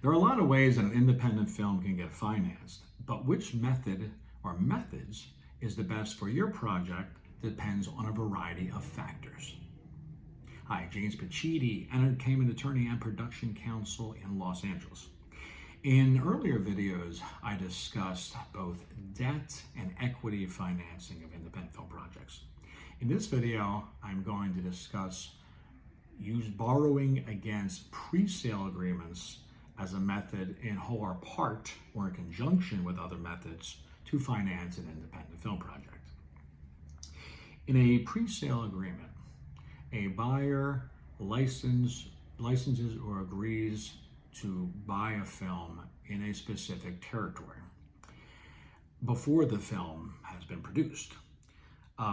There are a lot of ways that an independent film can get financed, but which method or methods is the best for your project depends on a variety of factors. Hi, James Pacitti, entertainment attorney and production counsel in Los Angeles. In earlier videos, I discussed both debt and equity financing of independent film projects. In this video, I'm going to discuss borrowing against pre-sale agreements as a method in whole or part or in conjunction with other methods to finance an independent film project. In a pre-sale agreement, a buyer licenses or agrees to buy a film in a specific territory before the film has been produced.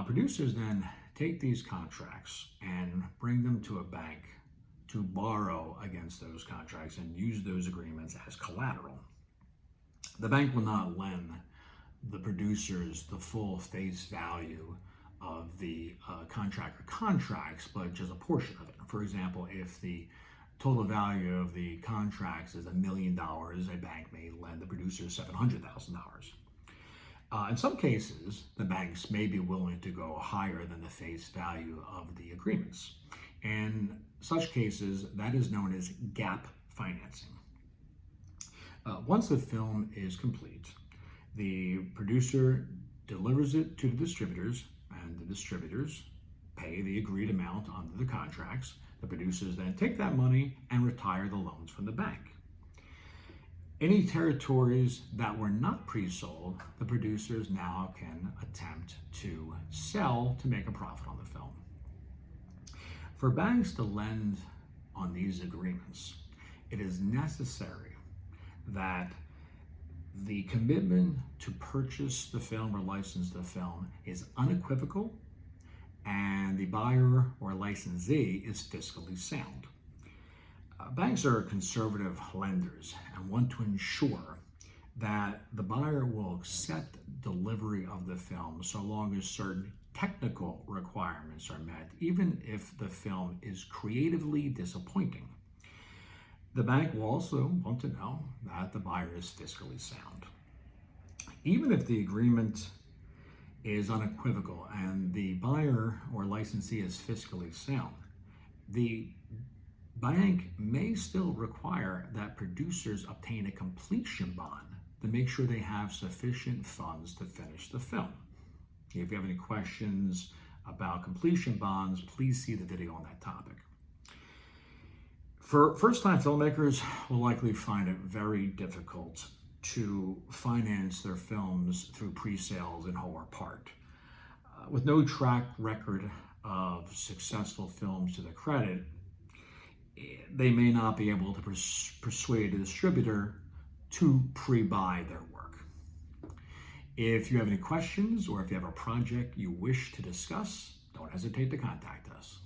Producers then take these contracts and bring them to a bank to borrow against those contracts and use those agreements as collateral. The bank will not lend the producers the full face value of the contract or contracts, but just a portion of it. For example, if the total value of the contracts is $1 million, a bank may lend the producers $700,000. In some cases, the banks may be willing to go higher than the face value of the agreements. In such cases, that is known as gap financing. Once the film is complete, the producer delivers it to the distributors, and the distributors pay the agreed amount under the contracts. The producers then take that money and retire the loans from the bank. Any territories that were not pre-sold, the producers now can attempt to sell to make a profit on the film. For banks to lend on these agreements, it is necessary that the commitment to purchase the film or license the film is unequivocal, and the buyer or licensee is fiscally sound. Banks are conservative lenders and want to ensure that the buyer will accept delivery of the film so long as certain technical requirements are met, even if the film is creatively disappointing. The bank will also want to know that the buyer is fiscally sound. Even if the agreement is unequivocal and the buyer or licensee is fiscally sound, the bank may still require that producers obtain a completion bond to make sure they have sufficient funds to finish the film. If you have any questions about completion bonds, please see the video on that topic. For first-time filmmakers, will likely find it very difficult to finance their films through pre-sales in whole or part. With no track record of successful films to their credit, they may not be able to persuade a distributor to pre-buy their work. If you have any questions or if you have a project you wish to discuss, don't hesitate to contact us.